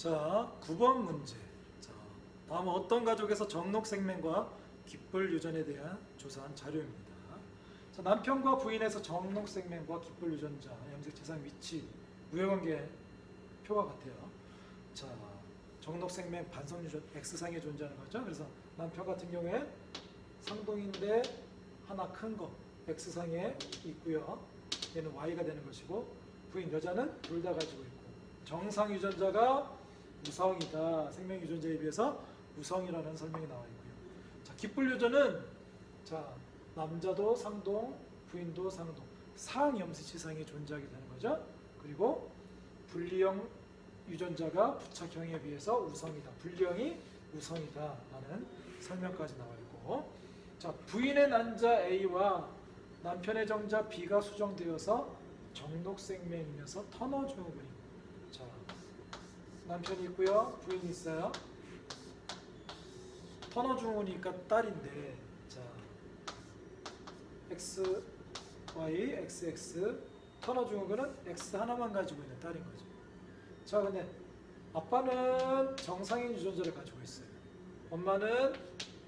자, 9번 문제. 자, 다음은 어떤 가족에서 정록생명과 귓불 유전에 대한 조사한 자료입니다. 자, 남편과 부인에서 정록생명과 귓불 유전자, 염색체상 위치, 우여관계 표와 같아요. 자, 정록생명 반성 유전 X상에 존재하는 거죠. 그래서 남편 같은 경우에 상동인데 하나 큰 거 X상에 있고요. 얘는 Y가 되는 것이고, 부인 여자는 둘 다 가지고 있고, 정상 유전자가 무성이다. 생명 유전자에 비해서 무성이라는 설명이 나와 있고요. 자, 귓불 유전은 자, 남자도 상동, 부인도 상동, 상염색체상에 존재하게 되는 거죠. 그리고 분리형 유전자가 부착형에 비해서 우성이다. 분리형이 우성이다 라는 설명까지 나와 있고, 자, 부인의 난자 A와 남편의 정자 B가 수정되어서 정록생명이면서 터너증후군입니다. 자, 남편이 있고요, 부인이 있어요. 터너증후군이니까 딸인데, 자, XY, XX, 터너증후군은 X 하나만 가지고 있는 딸인 거죠. 자, 근데 아빠는 정상인 유전자를 가지고 있어요. 엄마는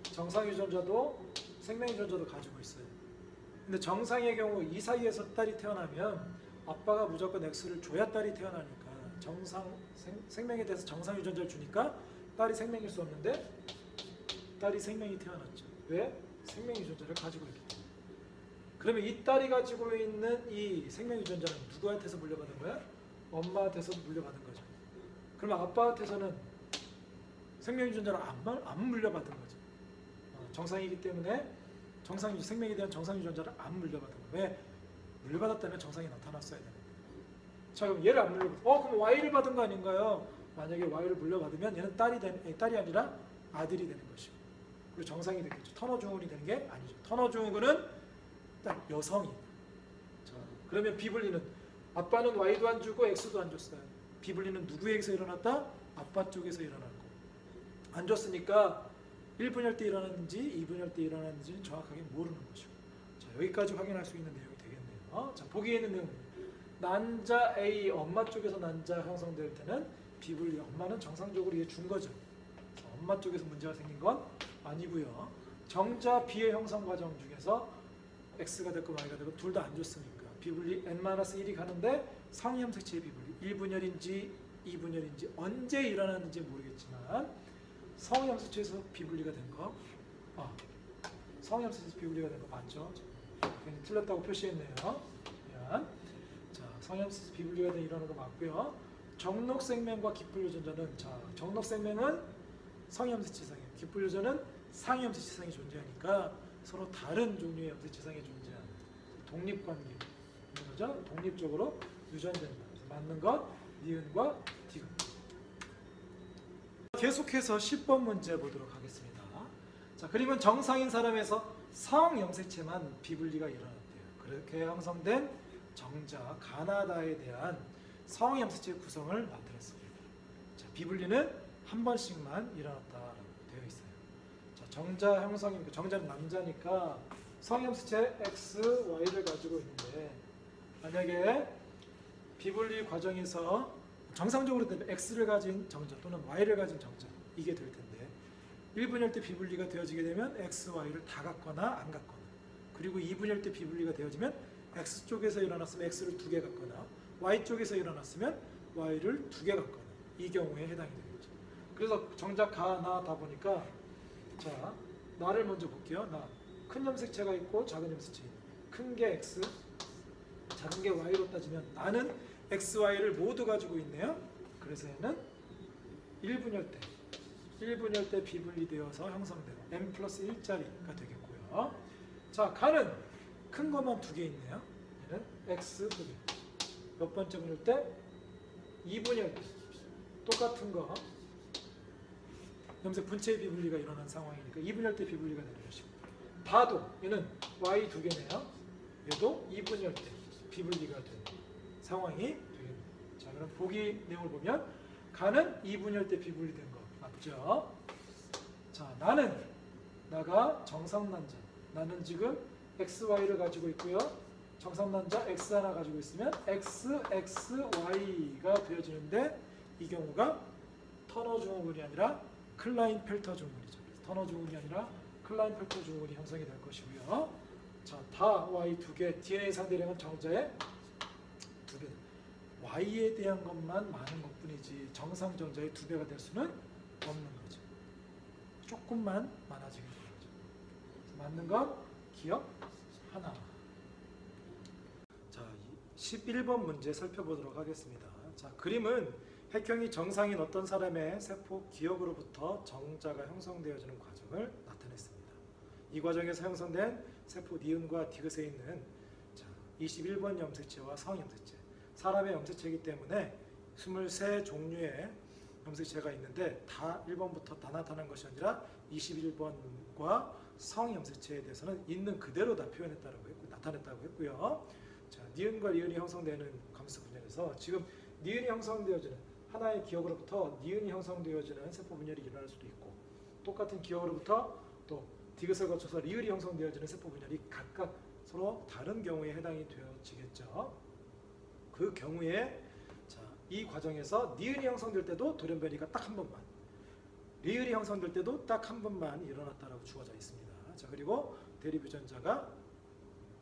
정상 유전자도 생명 유전자도 가지고 있어요. 근데 정상의 경우 이 사이에서 딸이 태어나면 아빠가 무조건 X를 줘야 딸이 태어나니까 생명에 대해서 정상 유전자를 주니까 딸이 생명일 수 없는데 딸이 생명이 태어났죠. 왜? 생명 유전자를 가지고 있기 때문에. 그러면 이 딸이 가지고 있는 이 생명 유전자는 누구한테서 물려받은 거야? 엄마한테서 물려받은 거죠. 그러면 아빠한테서는 생명 유전자를 안 물려받은 거죠. 정상이기 때문에 생명에 대한 정상 유전자를 안 물려받은 거예요. 왜? 물려받았다면 정상이 나타났어야 되는 거예요. 자, 그럼 얘를 안 물려받았어. 그럼 Y를 받은 거 아닌가요? 만약에 Y를 물려받으면 얘는 딸이 아니라 아들이 되는 것이고, 그리고 정상이 되겠죠. 터너증후군이 되는 게 아니죠. 터너증후군은 딱 여성이에요. 자, 그러면 비분리는 아빠는 Y도 안 주고 X도 안 줬어요. 비분리는 누구에게서 일어났다? 아빠 쪽에서 일어났고, 안 줬으니까 1분열 때 일어났는지 2분열 때 일어났는지는 정확하게 모르는 것이고. 자, 여기까지 확인할 수 있는 내용이 되겠네요. 자, 보기에 있는 내용. 난자 A, 엄마 쪽에서 난자 형성될 때는 비분리, 엄마는 정상적으로 얘 준 거죠. 자, 엄마 쪽에서 문제가 생긴 건 아니고요. 정자 B의 형성 과정 중에서 X가 됐고 Y가 되고 둘 다 안 줬으니까 비분리 N-1이 가는데 상염색체의 비분리 1분열인지 2분열인지 언제 일어났는지 모르겠지만 성염색체에서 비분리가 된 거, 성염색체에서 비분리가 된 거 맞죠? 괜히 틀렸다고 표시했네요. 미안. 자, 성염색체에서 비분리가 된 일어나는 거 맞고요. 정록생명과 귓불 유전자는, 자, 정록생명은 성염색체상이에요. 귓불 유전은 상염색체상이 존재하니까 서로 다른 종류의 염색체상에 존재하는 독립관계 있는 거죠. 독립적으로 유전된다. 맞는 것 니은과 디귿. 계속해서 10번 문제 보도록 하겠습니다. 자, 그림은 정상인 사람에서 성염색체만 비분리가 일어났대요. 그렇게 형성된 정자 가나다에 대한 성염색체 구성을 나타냈습니다. 자, 비분리는 한 번씩만 일어났다라고 되어 있어요. 자, 정자 형성이니까, 정자는 남자니까 성염색체 X, Y를 가지고 있는데, 만약에 비분리 과정에서 정상적으로 되면 X를 가진 정자 또는 Y를 가진 정자, 이게 될 텐데 1분열 때 비분리가 되어지게 되면 X, Y를 다 갖거나 안 갖거나, 그리고 2분열 때 비분리가 되어지면 X 쪽에서 일어났으면 X를 2개 갖거나 Y 쪽에서 일어났으면 Y를 2개 갖거나, 이 경우에 해당이 되겠죠. 그래서 정자 가, 나 다 보니까, 자, 나를 먼저 볼게요. 나 큰 염색체가 있고 작은 염색체, 큰 게 X, 작은 게 Y로 따지면 나는 X, Y를 모두 가지고 있네요. 그래서 얘는 1분열 때 비분리되어서 형성되는 M 플러스 1짜리가 되겠고요. 자, 가는 큰 것만 2개 있네요. 얘는 X 2개. 몇 번째 분열 때? 2분열 때. 똑같은 거. 염색 분체의 비분리가 일어난 상황이니까 2분열 때 비분리가 되는 것이고. 다도 얘는 Y 2개네요. 얘도 2분열 때 비분리가 되는 상황이 되겠네요. 자, 그럼 보기 내용을 보면 가는 2분열 때 비분리된 거 맞죠? 자, 나가 정상난자. 나는 지금 XY를 가지고 있고요. 정상난자 X 하나 가지고 있으면 XX, Y가 되어지는데 이 경우가 터너 증후군이 아니라 클라인펠터 증후군이죠. 터너 증후군이 아니라 클라인펠터 증후군이 형성이 될 것이고요. 자, 다 Y 두 개, DNA 상대량은 정자의 2배. Y에 대한 것만 많은 것뿐이지 정상 정자의 2배가 될 수는 없는 거죠. 조금만 많아지게 되는 거죠. 맞는 건 기억 하나. 자, 11번 문제 살펴보도록 하겠습니다. 자, 그림은 핵형이 정상인 어떤 사람의 세포 기억으로부터 정자가 형성되어지는 과정을 나타냈습니다. 이 과정에서 형성된 세포 니은과 디귿에 있는 21번 염색체와 성염색체, 사람의 염색체이기 때문에 23종류의 염색체가 있는데 다 1번부터 다 나타난 것이 아니라 21번과 성염색체에 대해서는 있는 그대로 다 표현했다고 했고, 나타냈다고 했고요. 자, 니은과 리은이 형성되는 감수 분열에서 지금 니은이 형성되어지는 하나의 기억으로부터 니은이 형성되어지는 세포 분열이 일어날 수도 있고, 똑같은 기억으로부터 또 디귿을 거쳐서 리을이 형성되어지는 세포 분열이 각각 서로 다른 경우에 해당이 되어지겠죠. 그 경우에 자, 이 과정에서 니은이 형성될 때도 돌연변이가 딱 한 번만, 리을이 형성될 때도 딱 한 번만 일어났다라고 주어져 있습니다. 자, 그리고 대립 유전자가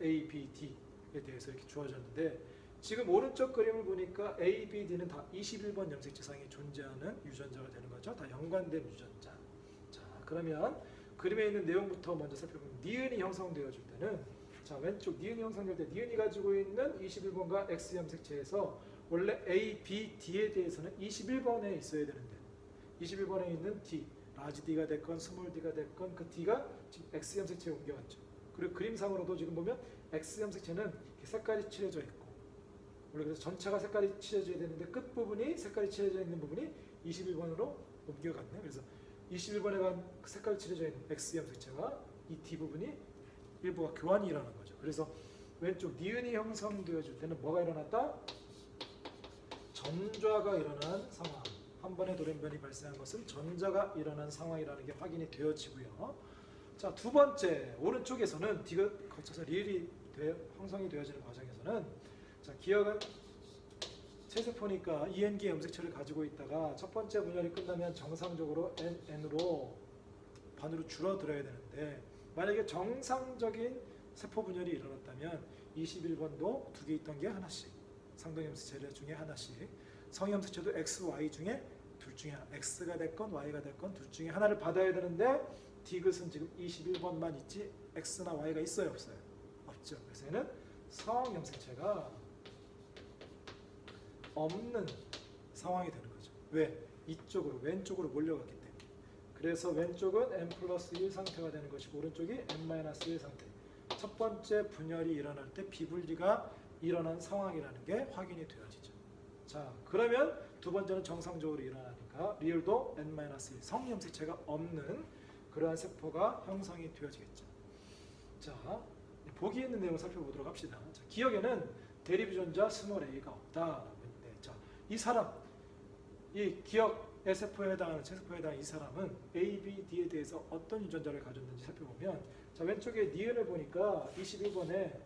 A, B, D에 대해서 이렇게 주어졌는데, 지금 오른쪽 그림을 보니까 A, B, D는 다 21번 염색체상에 존재하는 유전자가 되는 거죠. 다 연관된 유전자. 자, 그러면 그림에 있는 내용부터 먼저 살펴보면, 니은이 형성되어질 때는, 자, 왼쪽 니은이 형성될 때 니은이 가지고 있는 21번과 X 염색체에서 원래 A, B, D에 대해서는 21번에 있어야 되는데 21번에 있는 D, 라지 D가 됐건 스몰 D가 됐건 그 D가 지금 X 염색체에 옮겨갔죠. 그리고 그림상으로도 지금 보면 X 염색체는 이렇게 색깔이 칠해져 있고, 원래 그래서 전체가 색깔이 칠해져야 되는데 끝부분이 색깔이 칠해져 있는 부분이 21번으로 옮겨갔네요. 그래서 21번에 간 색깔이 칠해져 있는 X 염색체와 이 D 부분이 일부가 교환이 일어나는 거죠. 그래서 왼쪽 니은이 형성되어질 때는 뭐가 일어났다? 전좌가 일어난 상황. 한 번의 돌연변이 발생한 것은 전자가 일어난 상황이라는 게 확인이 되어지고요. 자, 두 번째, 오른쪽에서는 디귿 거쳐서 리을이 형성이 되어지는 과정에서는, 자, 기억은 체세포니까 EN기 염색체를 가지고 있다가 첫 번째 분열이 끝나면 정상적으로 NN으로 반으로 줄어들어야 되는데, 만약에 정상적인 세포 분열이 일어났다면 21번도 두 개 있던 게 하나씩, 상동염색체 중에 하나씩, 성염색체도 X, Y 중에 둘 중에 하나, X가 됐건 Y가 됐건 둘 중에 하나를 받아야 되는데 디귿은 지금 21번만 있지 X나 Y가 있어요, 없어요? 없죠. 그래서 얘는 성염색체가 없는 상황이 되는 거죠. 왜? 이쪽으로, 왼쪽으로 몰려갔기 때문에. 그래서 왼쪽은 n+1 상태가 되는 것이고 오른쪽이 n-1 상태. 첫 번째 분열이 일어날 때 비분리가 일어난 상황이라는 게 확인이 되어지죠. 자, 그러면 두 번째는 정상적으로 일어나니까 리을도 n-1 성염색체가 없는 그러한 세포가 형성이 되어지겠죠. 자, 보기 있는 내용을 살펴보도록 합시다. 자, 기억에는 대립 유전자 스몰 a가 없다라고 했는데, 자, 이 사람, 이 기억의 세포에 해당하는 체세포에 해당하는 이 사람은 A, B, D에 대해서 어떤 유전자를 가졌는지 살펴보면, 자, 왼쪽에 니은을 보니까 21번에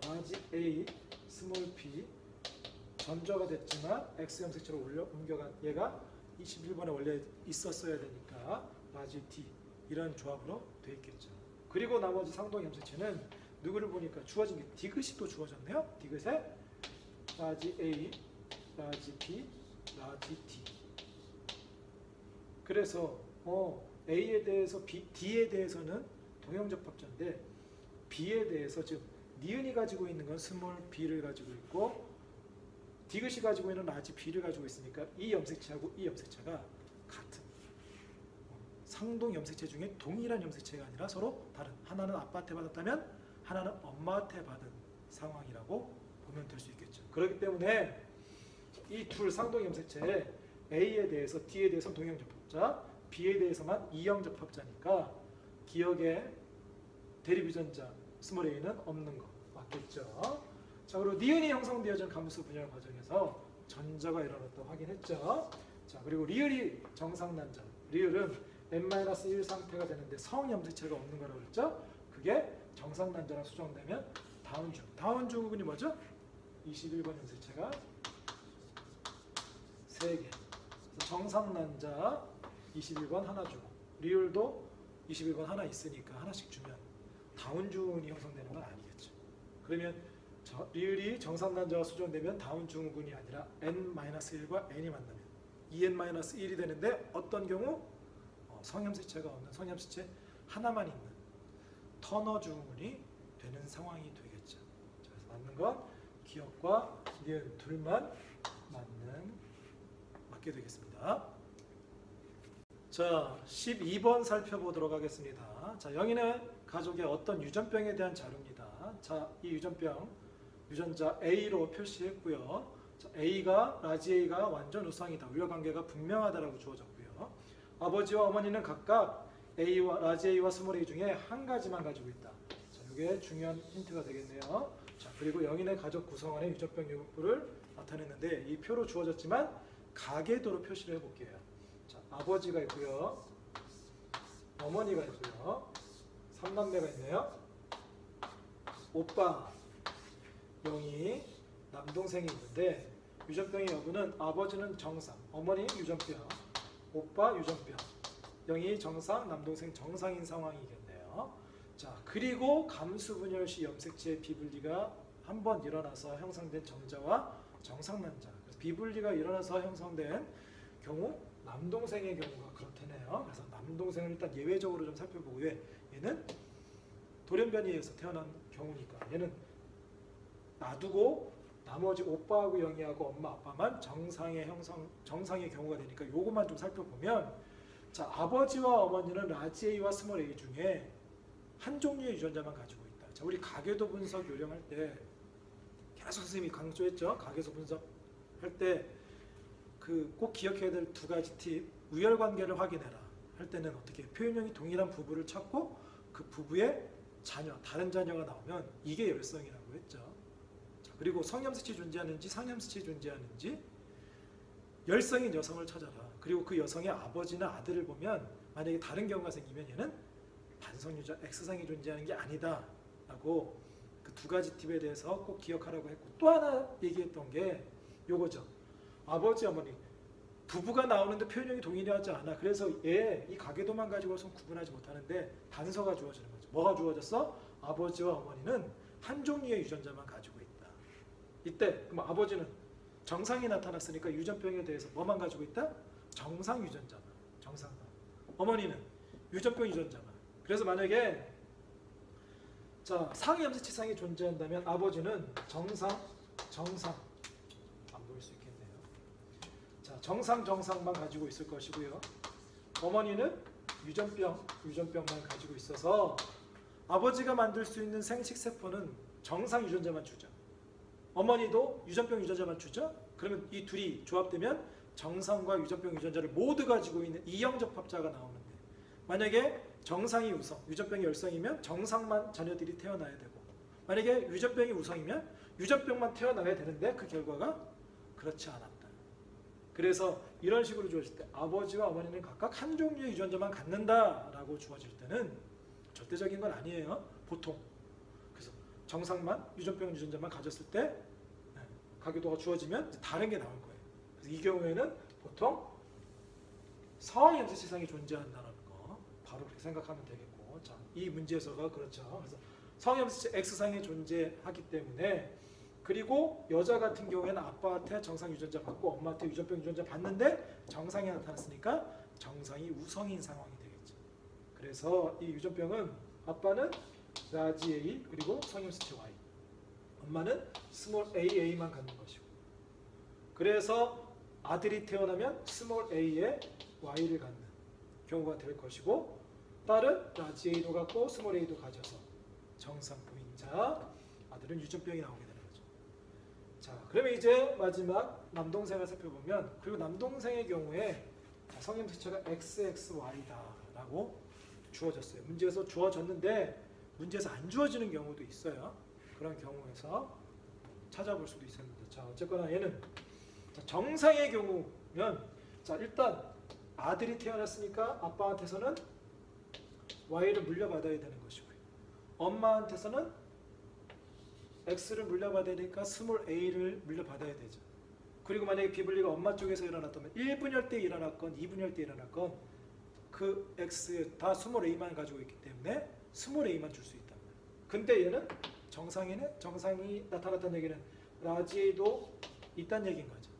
라지 A, 스몰 p 전좌가 됐지만 X 염색체로 옮겨간 얘가 21번에 원래 있었어야 되니까 라지 D 이런 조합으로 되어 있겠죠. 그리고 나머지 상동 염색체는 누구를 보니까 주어진 게 디귿이 또 주어졌네요. 디귿에 라지 A, 라지 B, 라지 D. 그래서 A에 대해서 D에 대해서는 동형접합자인데 B에 대해서 즉 니은이 가지고 있는 건 스몰 b를 가지고 있고 디귿이 가지고 있는 라지 b를 가지고 있으니까 이 염색체하고 이 염색체가 같은 상동 염색체 중에 동일한 염색체가 아니라 서로 다른, 하나는 아빠한테 받았다면 하나는 엄마한테 받은 상황이라고 보면 될 수 있겠죠. 그렇기 때문에 이 둘 상동 염색체에 A에 대해서 D에 대해서 동형접합자, B에 대해서만 이형접합자니까 기억에 대립 유전자 스몰 a는 없는 거 맞겠죠. 자, 그리고 니은이 형성되어진 감수 분열 과정에서 전자가 일어났다고 확인했죠. 자, 그리고 리을이 정상 난자, 리을은 n-1 상태가 되는데 성염색체가 없는 거라고 그랬죠. 그게 정상 난자로 수정되면 다운 증후군이 뭐죠? 21번 염색체가 3개, 정상 난자 21번 하나 주고 리을도 21번 하나 있으니까 하나씩 주면 다운증후군이 형성되는 건 아니겠죠. 그러면 리을이 정상 난자와 수정되면 다운증후군이 아니라 n-1과 n이 만나면 2n-1이 되는데 어떤 경우? 성염색체가 없는 성염색체 하나만 있는 터너 증후군이 되는 상황이 되겠죠. 그래서 맞는 건 기억과 니은 둘만 맞게 되겠습니다. 자, 12번 살펴보도록 하겠습니다. 자, 영인의 가족의 어떤 유전병에 대한 자료입니다. 자, 이 유전병 유전자 A로 표시했고요. 자, A가 라지 A가 완전 우상이다. 우열관계가 분명하다라고 주어졌고요. 아버지와 어머니는 각각 A와 라지 A와 스몰 A 중에 한 가지만 가지고 있다. 자, 이게 중요한 힌트가 되겠네요. 자, 그리고 영인의 가족 구성원의 유전병 요구를 나타냈는데 이 표로 주어졌지만 가계도로 표시를 해볼게요. 자, 아버지가 있고요. 어머니가 있고요. 3남매가 있네요. 오빠, 영희, 남동생이 있는데 유전병의 여부는 아버지는 정상, 어머니 유전병, 오빠 유전병, 영희 정상, 남동생 정상인 상황이겠네요. 자, 그리고 감수분열시 염색체의 비분리가 한번 일어나서 형성된 정자와 정상난자, 비분리가 일어나서 형성된 경우 남동생의 경우가 그렇다네요. 그래서 남동생을 일단 예외적으로 좀 살펴보고 얘는 돌연변이에 의해서 태어난 경우니까 얘는 놔두고 나머지 오빠하고 영희하고 엄마 아빠만 정상의 경우가 되니까 요것만 좀 살펴보면 자, 아버지와 어머니는 라지 A와 스몰 A 중에 한 종류의 유전자만 가지고 있다. 자, 우리 가계도 분석 요령할 때 계속 선생님이 강조했죠. 가계도 분석할 때 그 꼭 기억해야 될 두 가지 팁. 우열관계를 확인해라 할 때는 어떻게 표현형이 동일한 부부를 찾고 그 부부의 자녀, 다른 자녀가 나오면 이게 열성이라고 했죠. 자, 그리고 성염색체 존재하는지 상염색체 존재하는지 열성인 여성을 찾아라. 그리고 그 여성의 아버지나 아들을 보면 만약에 다른 경우가 생기면 얘는 반성유전 X상이 존재하는 게 아니다 라고 그 두 가지 팁에 대해서 꼭 기억하라고 했고 또 하나 얘기했던 게 요거죠. 아버지, 어머니 부부가 나오는데 표현형이 동일하지 않아. 그래서 이 가계도만 가지고선 구분하지 못하는데 단서가 주어지는 거죠. 뭐가 주어졌어? 아버지와 어머니는 한 종류의 유전자만 가지고 있다. 이때 그럼 아버지는 정상이 나타났으니까 유전병에 대해서 뭐만 가지고 있다? 정상 유전자만. 정상만. 어머니는 유전병 유전자만. 그래서 만약에 자, 상위 염색체상이 존재한다면 아버지는 정상 안 보일 수 있겠네요. 자, 정상만 가지고 있을 것이고요. 어머니는 유전병만 가지고 있어서 아버지가 만들 수 있는 생식세포는 정상 유전자만 주죠. 어머니도 유전병 유전자만 주죠. 그러면 이 둘이 조합되면 정상과 유전병 유전자를 모두 가지고 있는 이형적합자가 나오는데 만약에 정상이 우성, 유전병이 열성이면 정상만 자녀들이 태어나야 되고 만약에 유전병이 우성이면 유전병만 태어나야 되는데 그 결과가 그렇지 않았다. 그래서 이런 식으로 주어질 때 아버지와 어머니는 각각 한 종류의 유전자만 갖는다라고 주어질 때는 절대적인 건 아니에요. 보통. 그래서 정상만 유전병 유전자만 가졌을 때 가계도가 주어지면 다른 게 나올 거예요. 그래서 이 경우에는 보통 상위 염색체상이 존재한다는 거 바로 그렇게 생각하면 되겠고 자, 이 문제에서가 그렇죠. 그래서 상위 염색체 X상이 존재하기 때문에 그리고 여자 같은 경우에는 아빠한테 정상 유전자 받고 엄마한테 유전병 유전자 받는데 정상이 나타났으니까 정상이 우성인 상황이 되겠죠. 그래서 이 유전병은 아빠는 라지 A 그리고 성염색체 Y 엄마는 스몰 AA만 갖는 것이고 그래서 아들이 태어나면 스몰 A에 Y를 갖는 경우가 될 것이고 딸은 라지 A도 갖고 스몰 A도 가져서 정상 보인자 아들은 유전병이 나오게 되는 거죠. 자, 그러면 이제 마지막 남동생을 살펴보면 그리고 남동생의 경우에 성염색체가 XXY다 라고 주어졌어요. 문제에서 주어졌는데 문제에서 안 주어지는 경우도 있어요. 그런 경우에서 찾아볼 수도 있습니다. 자, 어쨌거나 얘는 정상의 경우면 자, 일단 아들이 태어났으니까 아빠한테서는 Y를 물려받아야 되는 것이고요. 엄마한테서는 X를 물려받아야 되니까 스몰 A를 물려받아야 되죠. 그리고 만약에 비분리가 엄마 쪽에서 일어났다면 1분열 때 일어났건 2분열 때 일어났건 그 X 다 스몰 a만 가지고 있기 때문에 스몰 a만 줄 수 있단 말이에요. 근데 얘는 정상이 나타났다는 얘기는 라지 a도 있다는 얘기인 거죠.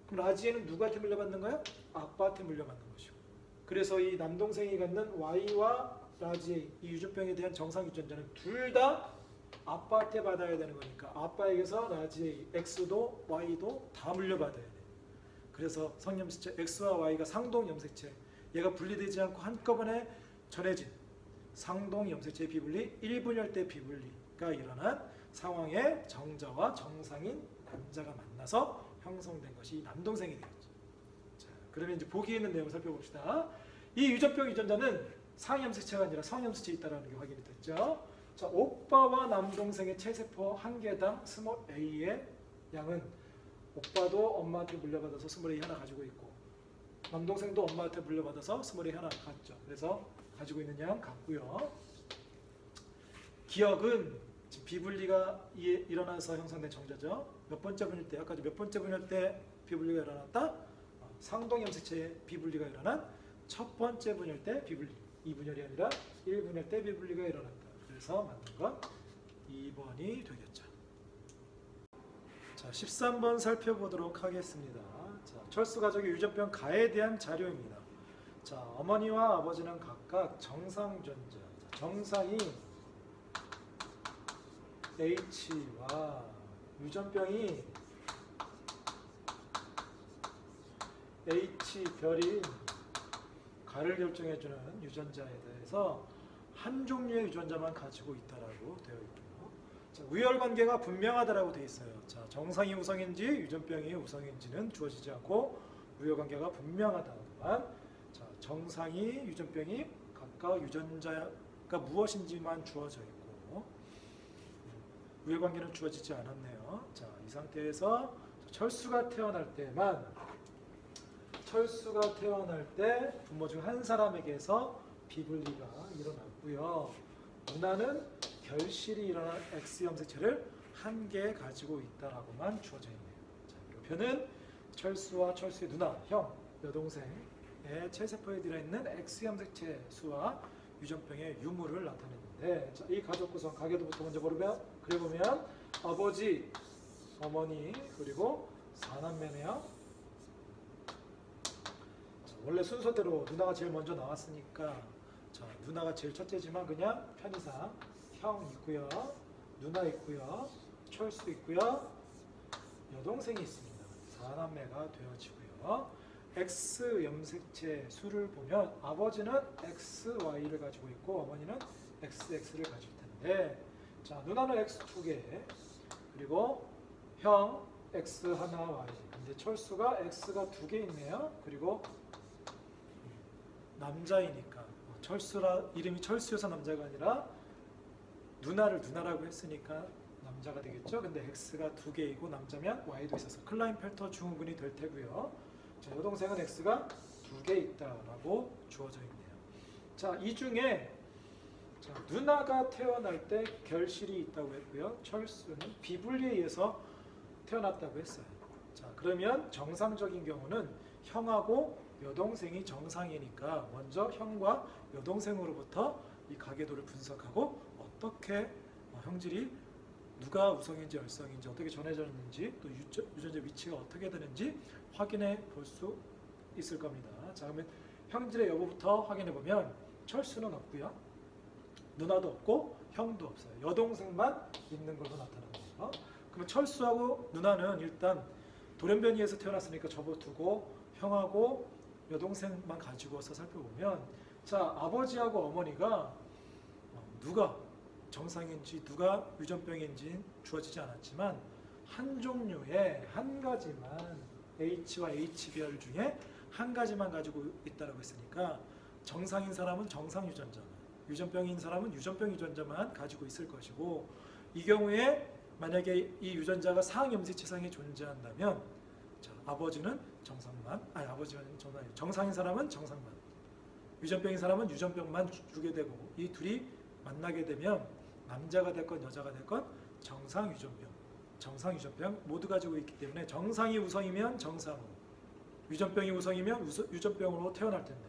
그럼 라지 a는 누구한테 물려받는 거야? 아빠한테 물려받는 것이고. 그래서 이 남동생이 갖는 Y와 라지 A, 이 유전병에 대한 정상 유전자는 둘 다 아빠한테 받아야 되는 거니까 아빠에게서 라지 A, X도 Y도 다 물려받아야 돼. 그래서 성염색체 X와 Y가 상동 염색체, 얘가 분리되지 않고 한꺼번에 전해진 상동 염색체 비분리, 1분열 때 비분리가 일어난 상황에 정자와 정상인 남자가 만나서 형성된 것이 남동생이 되겠죠. 자, 그러면 이제 보기에 있는 내용을 살펴봅시다. 이 유전병 유전자는 상염색체가 아니라 성염색체에 있다는 게 확인이 됐죠. 자, 오빠와 남동생의 체세포 한 개당 스몰 a의 양은 오빠도 엄마한테 물려받아서 스몰 a 하나 가지고 있고 남동생도 엄마한테 물려받아서 스몰 a 하나 갖죠. 그래서 가지고 있는 양 같고요. 기억은 지금 비분리가 일어나서 형성된 정자죠. 몇 번째 분열 때, 아까 몇 번째 분열 때 비분리가 일어났다? 상동염색체의 비분리가 일어난 첫 번째 분열 때 비분리, 2분열이 아니라 1분열 때 비분리가 일어났다. 그래서 맞는 건 2번이 되겠죠. 자, 13번 살펴보도록 하겠습니다. 자, 철수 가족의 유전병 가에 대한 자료입니다. 자, 어머니와 아버지는 각각 정상 유전자, 정상이 H와 유전병이 H별인 가를 결정해주는 유전자에 대해서 한 종류의 유전자만 가지고 있다라고 되어 있고요. 자, 우열관계가 분명하다라고 되어 있어요. 자, 정상이 우성인지 유전병이 우성인지는 주어지지 않고 우열관계가 분명하다만, 자, 정상이 유전병이 각각 유전자가 무엇인지만 주어져 있고 우열관계는 주어지지 않았네요. 자, 이 상태에서 철수가 태어날 때 부모 중 한 사람에게서 비분리가 일어났고요. 누나는 결실이 일어난 X염색체를 한 개 가지고 있다라고만 주어져 있네요. 자, 표는 철수와 철수의 누나, 형, 여동생의 체세포에 들어있는 X염색체 수와 유전병의 유무를 나타내는데, 자, 이 가족 구성 가계도부터 먼저 그려보면 아버지, 어머니, 그리고 4남매네요. 원래 순서대로 누나가 제일 먼저 나왔으니까, 자, 누나가 제일 첫째지만 그냥 편의상 형 있고요, 누나 있고요, 철수 있고요, 여동생이 있습니다. 4남매가 되어지고요. X 염색체 수를 보면 아버지는 XY를 가지고 있고 어머니는 XX를 가질 텐데, 자, 누나는 X 2개, 그리고 형 X 하나 Y. 근데 철수가 X가 2개 있네요. 그리고 남자이니까 이름이 철수여서 남자가 아니라 누나를 누나라고 했으니까 남자가 되겠죠. 근데 X가 2개이고 남자면 Y도 있어서 클라인펠터 증후군이 될 테고요. 자, 여동생은 X가 2개 있다라고 주어져 있네요. 자, 이 중에, 자, 누나가 태어날 때 결실이 있다고 했고요. 철수는 비분리에 의해서 태어났다고 했어요. 자, 그러면 정상적인 경우는 형하고 여동생이 정상이니까 먼저 형과 여동생으로부터 이 가계도를 분석하고 어떻게 형질이 누가 우성인지 열성인지 어떻게 전해졌는지 또 유전자 위치가 어떻게 되는지 확인해 볼 수 있을 겁니다. 자, 그러면 형질의 여부부터 확인해 보면 철수는 없고요, 누나도 없고 형도 없어요. 여동생만 있는 걸로 나타납니다. 그러면 철수하고 누나는 일단 돌연변이에서 태어났으니까 접어두고 형하고 여동생만 가지고서 살펴보면, 자, 아버지하고 어머니가 누가 정상인지 누가 유전병인지 주어지지 않았지만 한 종류의 한 가지만 H와 H별 중에 한 가지만 가지고 있다고 했으니까 정상인 사람은 정상 유전자만, 유전병인 사람은 유전병 유전자만 가지고 있을 것이고, 이 경우에 만약에 이 유전자가 상염색체상에 존재한다면, 자, 아버지는 정상만, 정상인 사람은 정상만, 유전병인 사람은 유전병만 주게 되고, 이 둘이 만나게 되면 남자가 됐건 여자가 됐건 정상 유전병, 정상, 유전병 모두 가지고 있기 때문에 정상이 우성이면 정상으로, 유전병이 우성이면 유전병으로 태어날 텐데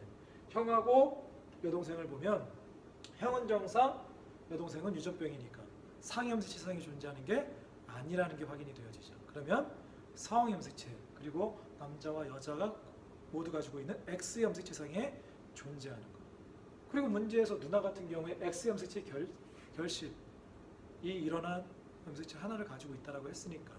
형하고 여동생을 보면 형은 정상, 여동생은 유전병이니까 상염색체상이 존재하는 게 아니라는 게 확인이 되어지죠. 그러면 성염색체 그리고 남자와 여자가 모두 가지고 있는 X염색체상에 존재하는 것. 그리고 문제에서 누나 같은 경우에 X염색체 결실이 일어난 염색체 하나를 가지고 있다고 했으니까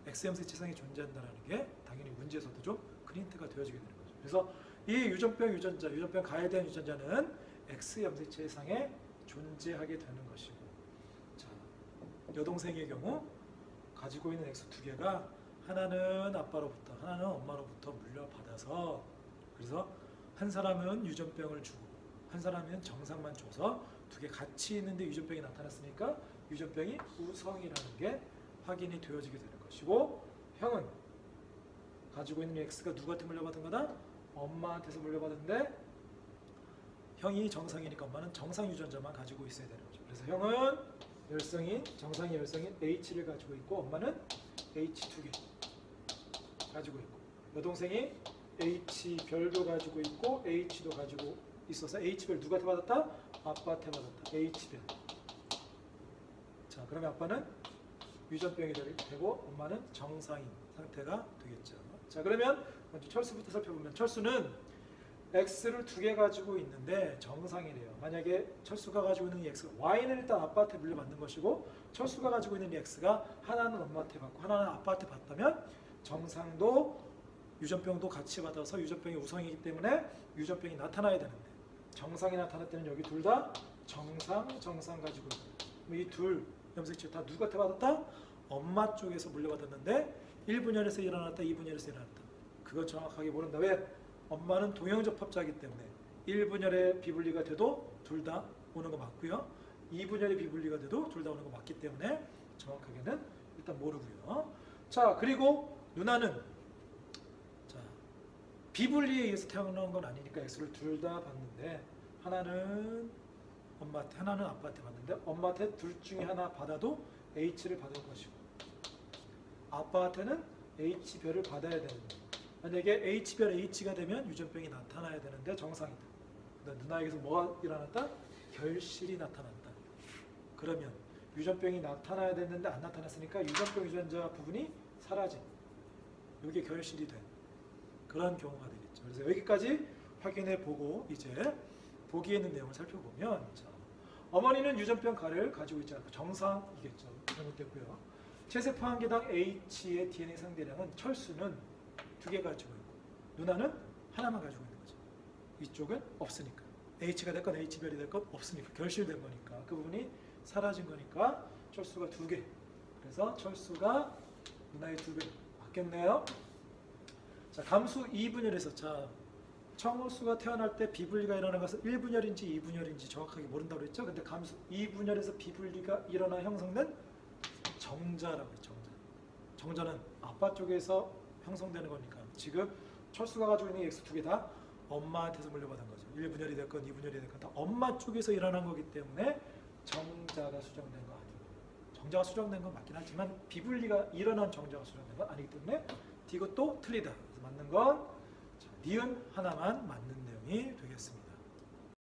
X염색체상이 존재한다는 게 당연히 문제에서도 좀 크린트가 되어지게 되는 거죠. 그래서 이 유전병 가해된 유전자는 X염색체상에 존재하게 되는 것이고, 자, 여동생의 경우 가지고 있는 X 두 개가 하나는 아빠로부터 하나는 엄마로부터 물려받아서, 그래서 한 사람은 유전병을 주고 한 사람은 정상만 줘서 두 개 같이 있는데 유전병이 나타났으니까 유전병이 우성이라는 게 확인이 되어지게 되는 것이고, 형은 가지고 있는 X가 누구한테 물려받은 거다? 엄마한테서 물려받은데 형이 정상이니까 엄마는 정상 유전자만 가지고 있어야 되는 거죠. 그래서 형은 열성인, 정상이 열성인 H를 가지고 있고 엄마는 H 두 개 가지고 있고, 여동생이 H별도 가지고 있고 H도 가지고 있어서 H별 누구한테 받았다? 아빠한테 받았다. H별. 자, 그러면 아빠는 유전병이 되고 엄마는 정상인 상태가 되겠죠. 자, 그러면 먼저 철수부터 살펴보면 철수는 X를 두 개 가지고 있는데 정상이래요. 만약에 철수가 가지고 있는 이 X가 Y는 일단 아빠한테 물려받는 것이고 철수가 가지고 있는 이 X가 하나는 엄마한테 받고 하나는 아빠한테 받다면 정상도 유전병도 같이 받아서 유전병이 우성이기 때문에 유전병이 나타나야 되는데 정상이 나타날 때는 여기 둘 다 정상 가지고 있고, 이 둘 염색체 다 누구한테 받았다? 엄마 쪽에서 물려받았는데 1분열에서 일어났다, 2분열에서 일어났다. 그건 정확하게 모른다. 왜? 엄마는 동형접합자이기 때문에 1분열의 비분리가 돼도 둘 다 오는 거 맞고요. 2분열의 비분리가 돼도 둘 다 오는 거 맞기 때문에 정확하게는 일단 모르고요. 자, 그리고 누나는 자, 비분리에 의해서 태어난 건 아니니까 X를 둘 다 받는데 하나는 엄마한테 하나는 아빠한테 받는데 엄마한테 둘 중에 하나 받아도 H를 받을 것이고 아빠한테는 H별을 받아야 되는데 만약에 H별 H가 되면 유전병이 나타나야 되는데 정상이다. 누나에게서 뭐가 일어났다? 결실이 나타났다. 그러면 유전병이 나타나야 됐는데 안 나타났으니까 유전병 유전자 부분이 사라진, 이게 결실이 된 그런 경우가 되겠죠. 그래서 여기까지 확인해 보고 이제 보기에 있는 내용을 살펴보면, 자, 어머니는 유전병 가래를 가지고 있지 않고 정상이겠죠. 잘못됐고요. 체세포 한 개당 H의 DNA 상대량은 철수는 두 개 가지고 있고 누나는 하나만 가지고 있는 거죠. 이쪽은 없으니까 H가 됐건 H별이 됐건 없으니까 결실된 거니까 그 부분이 사라진 거니까 철수가 두 개. 그래서 철수가 누나의 두 배 맞겠네요. 자, 감수 2분열에서 자, 청수가 태어날 때 비분리가 일어나는 것은 1분열인지 2분열인지 정확하게 모른다고 했죠. 근데 감수 2분열에서 비분리가 일어나 형성된 정자라고 했죠. 정자는 아빠 쪽에서 형성되는 거니까 지금 철수가 가지고 있는 X 두 개 다 엄마한테서 물려받은 거죠. 1분열이 됐건 2분열이 됐건 다 엄마 쪽에서 일어난 거기 때문에 정자가 수정된 거 아니고, 정자가 수정된 건 맞긴 하지만 비분리가 일어난 정자가 수정된 건 아니기 때문에 이것도 틀리다. 그래서 맞는 건 니은 하나만 맞는 내용이 되겠습니다.